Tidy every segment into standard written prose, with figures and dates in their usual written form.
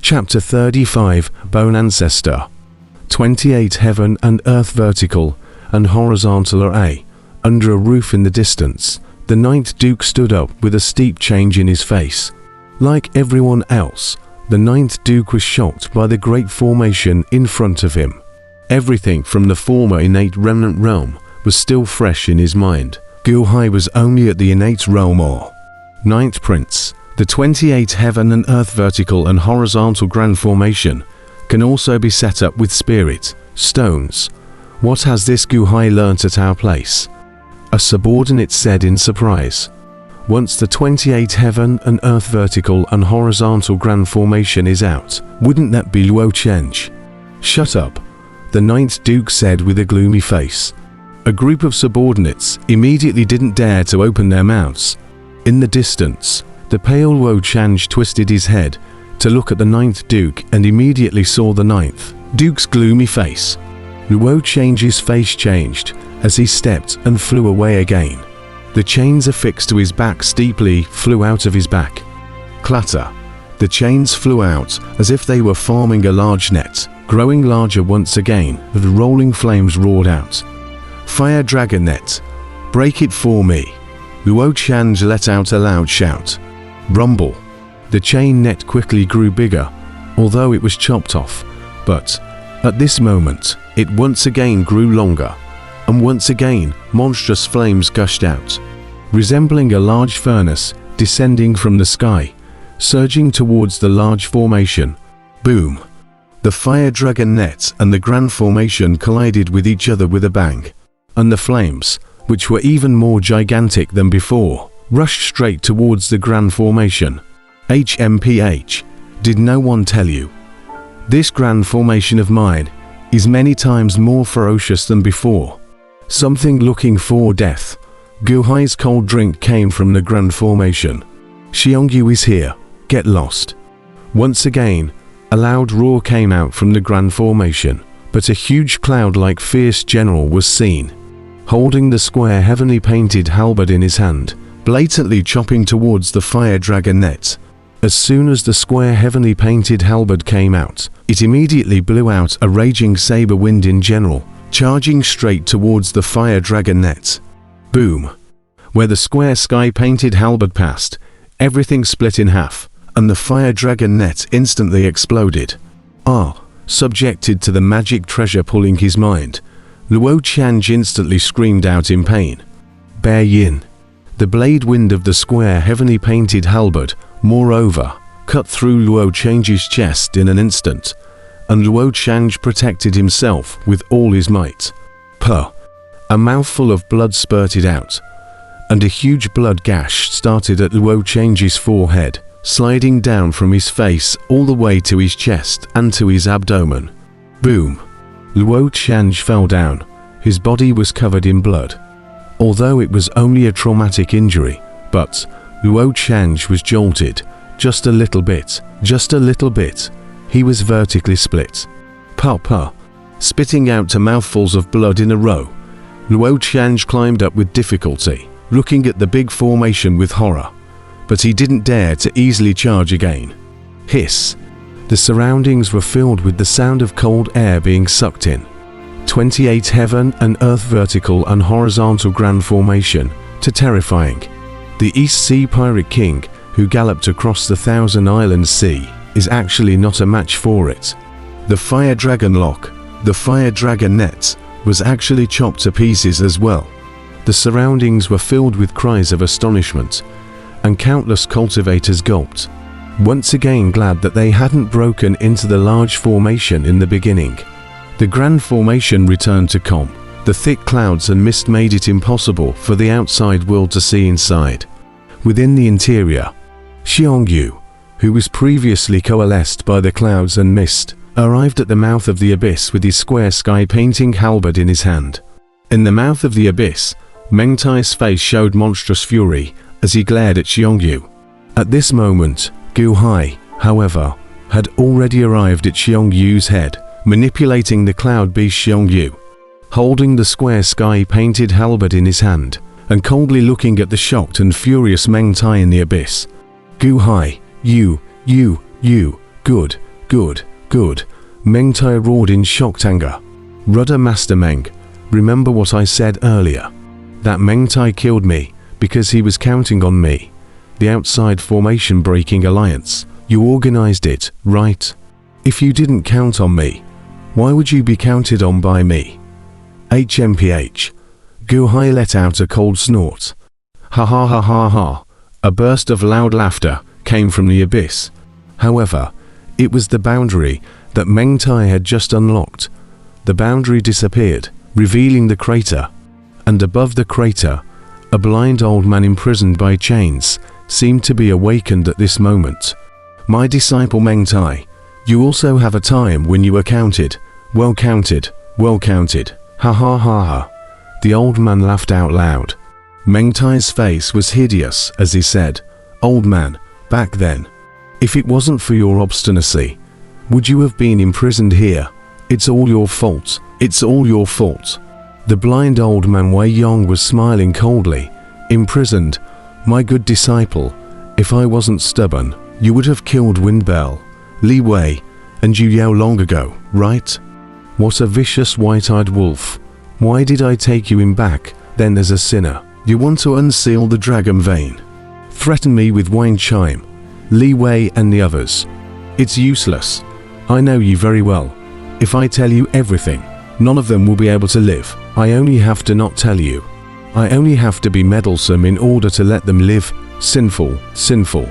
Chapter 35, Bone Ancestor. 28 Heaven and earth vertical and horizontal are under a roof in the distance. The Ninth Duke stood up with a steep change in his face. Like everyone else, the Ninth Duke was shocked by the great formation in front of him. Everything from the former innate remnant realm was still fresh in his mind. Gu Hai was only at the innate realm or Ninth Prince. The 28 heaven and earth vertical and horizontal grand formation can also be set up with spirit stones. What has this Gu Hai learnt at our place? A subordinate said in surprise. Once the 28 heaven and earth vertical and horizontal grand formation is out, wouldn't that be Luo Chenj? Shut up, the Ninth Duke said with a gloomy face. A group of subordinates immediately didn't dare to open their mouths. In the distance, the pale Luo Chenj twisted his head to look at the Ninth Duke and immediately saw the Ninth Duke's gloomy face. Luo Chenj's face changed as he stepped and flew away again. The chains affixed to his back steeply flew out of his back. Clatter. The chains flew out as if they were forming a large net, growing larger once again. The rolling flames roared out. Fire dragon net. Break it for me. Luo Chenj let out a loud shout. Rumble. The chain net quickly grew bigger, although it was chopped off, but at this moment, it once again grew longer, and once again, monstrous flames gushed out, resembling a large furnace descending from the sky, surging towards the large formation. Boom! The fire dragon net and the grand formation collided with each other with a bang, and the flames, which were even more gigantic than before, rushed straight towards the grand formation. HMPH, did no one tell you? This grand formation of mine is many times more ferocious than before. Something looking for death. Gu Hai's cold drink came from the grand formation. Xiongyu is here, get lost. Once again, a loud roar came out from the grand formation, but a huge cloud-like fierce general was seen, holding the square heavenly painted halberd in his hand, blatantly chopping towards the fire dragon net. As soon as the square heavenly painted halberd came out, it immediately blew out a raging saber wind in general, charging straight towards the fire dragon net. Boom! Where the square sky painted halberd passed, everything split in half, and the fire dragon net instantly exploded. Subjected to the magic treasure pulling his mind, Luo Chenj instantly screamed out in pain. Bear Yin. The blade wind of the square heavenly painted halberd, moreover, cut through Luo Chenj's chest in an instant, and Luo Chenj protected himself with all his might. Puh! A mouthful of blood spurted out, and a huge blood gash started at Luo Chenj's forehead, sliding down from his face all the way to his chest and to his abdomen. Boom! Luo Chenj fell down. His body was covered in blood. Although it was only a traumatic injury, but Luo Chenj was jolted, just a little bit. He was vertically split. Puh. Spitting out two mouthfuls of blood in a row, Luo Chenj climbed up with difficulty, looking at the big formation with horror. But he didn't dare to easily charge again. Hiss. The surroundings were filled with the sound of cold air being sucked in. 28 heaven and earth vertical and horizontal grand formation, to terrifying. The East Sea Pirate King, who galloped across the Thousand Islands Sea, is actually not a match for it. The fire dragon lock, the fire dragon net, was actually chopped to pieces as well. The surroundings were filled with cries of astonishment, and countless cultivators gulped, once again glad that they hadn't broken into the large formation in the beginning. The grand formation returned to calm. The thick clouds and mist made it impossible for the outside world to see inside. Within the interior, Xiongyu, who was previously coalesced by the clouds and mist, arrived at the mouth of the abyss with his square sky painting halberd in his hand. In the mouth of the abyss, Meng Tai's face showed monstrous fury as he glared at Xiongyu. At this moment, Gu Hai, however, had already arrived at Xiongyu's head, manipulating the cloud beast Xiongyu, holding the square sky painted halberd in his hand, and coldly looking at the shocked and furious Meng Tai in the abyss. Gu Hai, you, good, Good, good, Meng Tai roared in shocked anger. Rudder Master Meng, remember what I said earlier? That Meng Tai killed me because he was counting on me. The outside formation breaking alliance. You organized it, right? If you didn't count on me, why would you be counted on by me? HMPH. Gu Hai let out a cold snort. Ha ha ha ha ha. A burst of loud laughter came from the abyss. However, it was the boundary that Meng Tai had just unlocked. The boundary disappeared, revealing the crater. And above the crater, a blind old man imprisoned by chains seemed to be awakened at this moment. My disciple Meng Tai, you also have a time when you were counted. Well counted, well counted. Ha ha ha ha. The old man laughed out loud. Meng Tai's face was hideous as he said, Old man, back then, if it wasn't for your obstinacy, would you have been imprisoned here? It's all your fault. It's all your fault. The blind old man Wei Yong was smiling coldly. Imprisoned, my good disciple, if I wasn't stubborn, you would have killed Windbell, Li Wei, and Yu Yao long ago, right? What a vicious white-eyed wolf. Why did I take you in back, then as a sinner? You want to unseal the dragon vein. Threaten me with Wang Chime, Li Wei and the others. It's useless. I know you very well. If I tell you everything, none of them will be able to live. I only have to not tell you. I only have to be meddlesome in order to let them live. Sinful, sinful.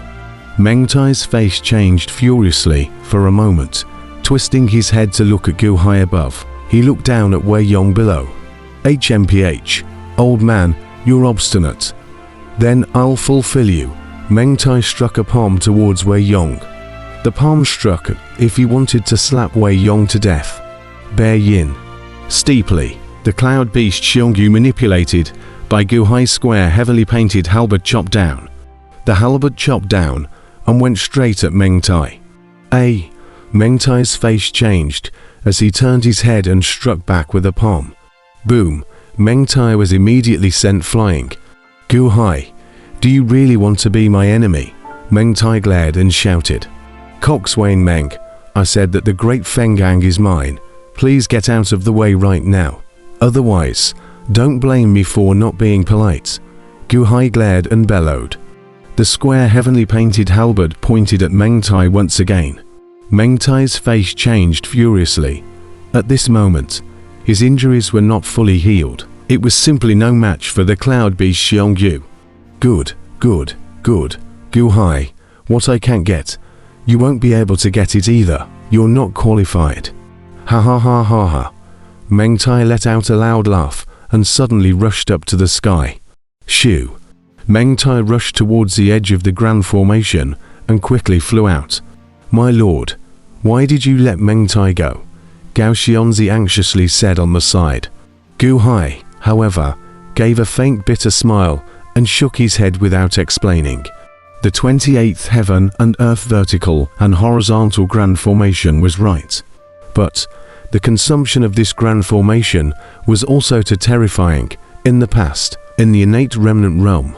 Meng Tai's face changed furiously for a moment. Twisting his head to look at Gu Hai above, he looked down at Wei Yong below. HMPH, old man, you're obstinate. Then I'll fulfill you. Meng Tai struck a palm towards Wei Yong. The palm struck if he wanted to slap Wei Yong to death. Bear Yin. Steeply, the cloud beast Xiongyu manipulated by Gu Hai's square heavily painted halberd chopped down. The halberd chopped down and went straight at Meng Tai. Meng Tai's face changed as he turned his head and struck back with a palm. Boom, Meng Tai was immediately sent flying. Gu Hai, do you really want to be my enemy? Meng Tai glared and shouted. Coxswain Meng, I said that the great Fengang is mine. Please get out of the way right now. Otherwise, don't blame me for not being polite. Gu Hai glared and bellowed. The square heavenly painted halberd pointed at Meng Tai once again. Meng Tai's face changed furiously. At this moment, his injuries were not fully healed. It was simply no match for the cloud beast Xiongyu. Good, good, good. Gu Hai, what I can't get, you won't be able to get it either. You're not qualified. Ha ha ha ha ha. Meng Tai let out a loud laugh and suddenly rushed up to the sky. Shoo. Meng Tai rushed towards the edge of the grand formation and quickly flew out. My lord, why did you let Meng Tai go? Gao Xianzi anxiously said on the side. Gu Hai, however, gave a faint bitter smile and shook his head without explaining. The 28th heaven and earth vertical and horizontal grand formation was right. But the consumption of this grand formation was also too terrifying. In the past, in the innate remnant realm,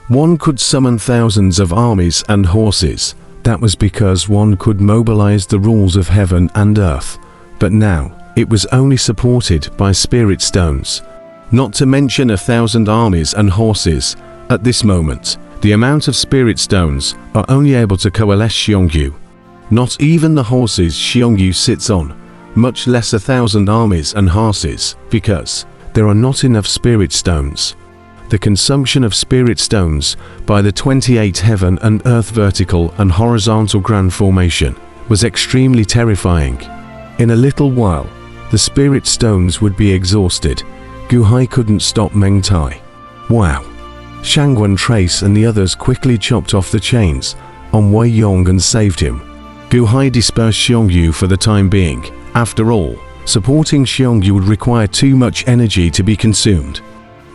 one could summon thousands of armies and horses. That was because one could mobilize the rules of heaven and earth. But now, it was only supported by spirit stones. Not to mention 1,000 armies and horses. At this moment, the amount of spirit stones are only able to coalesce Xiongyu. Not even the horses Xiongyu sits on, much less 1,000 armies and horses, because there are not enough spirit stones. The consumption of spirit stones by the 28 heaven and earth vertical and horizontal grand formation was extremely terrifying. In a little while, the spirit stones would be exhausted. Gu Hai couldn't stop Meng Tai. Wow. Shangguan Trace and the others quickly chopped off the chains on Wei Yong and saved him. Gu Hai dispersed Xiongyu for the time being. After all, supporting Xiongyu would require too much energy to be consumed.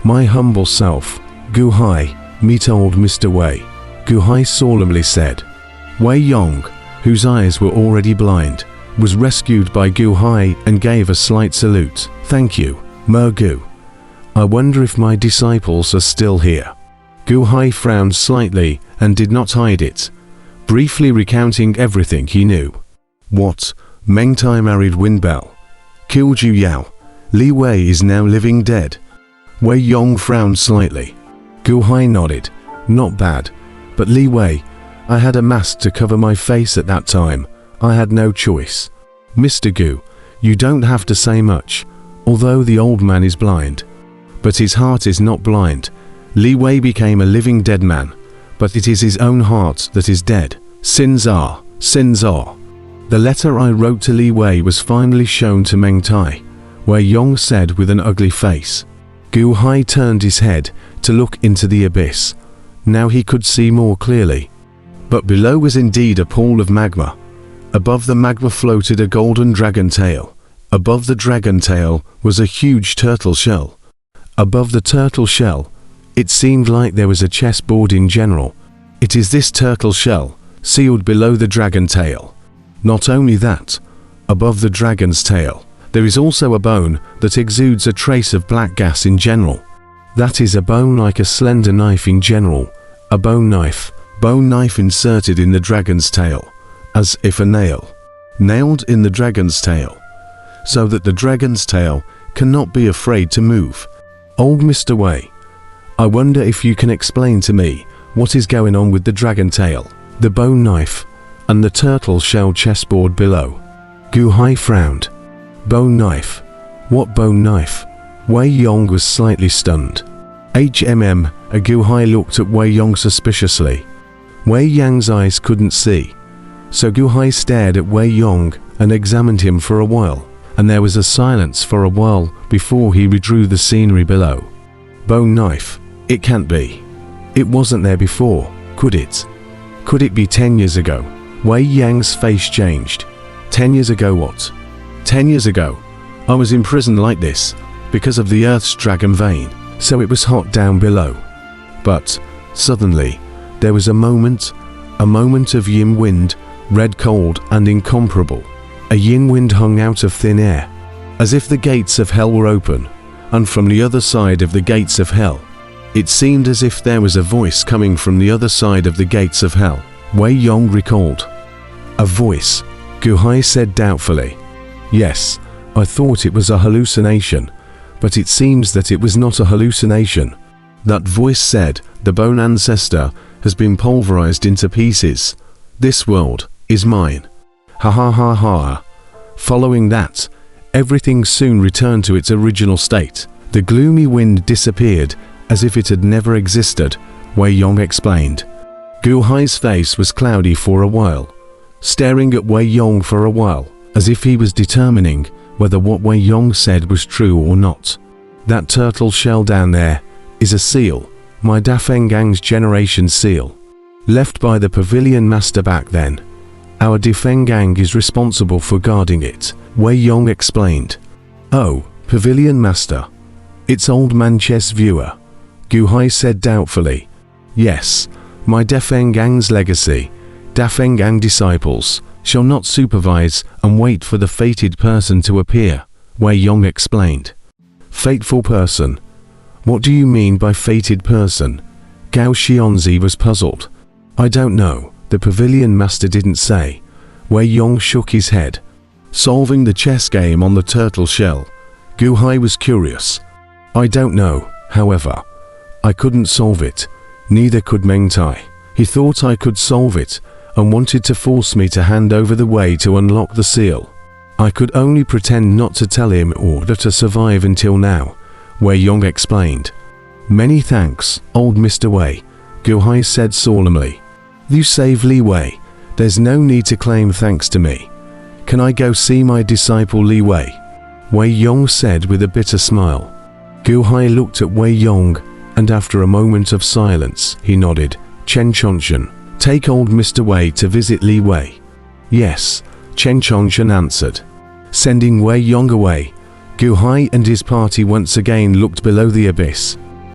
My humble self, Gu Hai, meet old Mr. Wei, Gu Hai solemnly said. Wei Yong, whose eyes were already blind, was rescued by Gu Hai and gave a slight salute. Thank you, Mer Gu. I wonder if my disciples are still here. Gu Hai frowned slightly and did not hide it, briefly recounting everything he knew. What? Meng Tai married Windbell. Killed Yu Yao. Li Wei is now living dead. Wei Yong frowned slightly. Gu Hai nodded. Not bad. But Li Wei, I had a mask to cover my face at that time. I had no choice. Mr. Gu, you don't have to say much, although the old man is blind. But his heart is not blind. Li Wei became a living dead man, but it is his own heart that is dead. Sins are. The letter I wrote to Li Wei was finally shown to Meng Tai, Wei Yong said with an ugly face. Gu Hai turned his head to look into the abyss. Now he could see more clearly. But below was indeed a pool of magma. Above the magma floated a golden dragon tail. Above the dragon tail was a huge turtle shell. Above the turtle shell, it seemed like there was a chessboard in general. It is this turtle shell, sealed below the dragon tail. Not only that, above the dragon's tail, there is also a bone that exudes a trace of black gas in general. That is a bone like a slender knife in general. A bone knife inserted in the dragon's tail, as if a nail, nailed in the dragon's tail, so that the dragon's tail cannot be afraid to move. Old Mr. Wei, I wonder if you can explain to me what is going on with the dragon tail, the bone knife, and the turtle shell chessboard below. Gu Hai frowned. Bone knife? What bone knife? Wei Yong was slightly stunned. Gu Hai looked at Wei Yong suspiciously. Wei Yang's eyes couldn't see, so Gu Hai stared at Wei Yong and examined him for a while, and there was a silence for a while before he redrew the scenery below. Bone knife? It can't be. It wasn't there before, could it? Could it be 10 years ago? Wei Yang's face changed. 10 years ago what? 10 years ago, I was imprisoned like this, because of the Earth's dragon vein, so it was hot down below. But, suddenly, there was a moment of yin wind, red cold and incomparable. A yin wind hung out of thin air, as if the gates of hell were open, and from the other side of the gates of hell, it seemed as if there was a voice coming from the other side of the gates of hell. Wei Yong recalled. A voice, Gu Hai said doubtfully. Yes, I thought it was a hallucination, but it seems that it was not a hallucination. That voice said, the bone ancestor has been pulverized into pieces. This world is mine. Ha ha ha ha. Following that, everything soon returned to its original state. The gloomy wind disappeared as if it had never existed, Wei Yong explained. Gu Hai's face was cloudy for a while, staring at Wei Yong for a while, as if he was determining whether what Wei Yong said was true or not. That turtle shell down there is a seal, my Dafengang's generation seal, left by the pavilion master back then. Our Dafengang is responsible for guarding it, Wei Yong explained. Oh, pavilion master. It's old man chess viewer, Gu Hai said doubtfully. Yes, my Dafengang's legacy, Dafengang disciples, shall not supervise and wait for the fated person to appear, Wei Yong explained. Fateful person? What do you mean by fated person? Gao Xianzi was puzzled. I don't know, the pavilion master didn't say. Wei Yong shook his head. Solving the chess game on the turtle shell. Gu Hai was curious. I don't know, however. I couldn't solve it. Neither could Meng Tai. He thought I could solve it, and wanted to force me to hand over the way to unlock the seal. I could only pretend not to tell him in order to survive until now, Wei Yong explained. Many thanks, old Mr. Wei, Gu Hai said solemnly. You saved Li Wei. There's no need to claim thanks to me. Can I go see my disciple Li Wei? Wei Yong said with a bitter smile. Gu Hai looked at Wei Yong, and after a moment of silence, he nodded. Chen Chongchen, take old Mr. Wei to visit Li Wei. Yes, Chen Chongchen answered. Sending Wei Yong away, Gu Hai and his party once again looked below the abyss.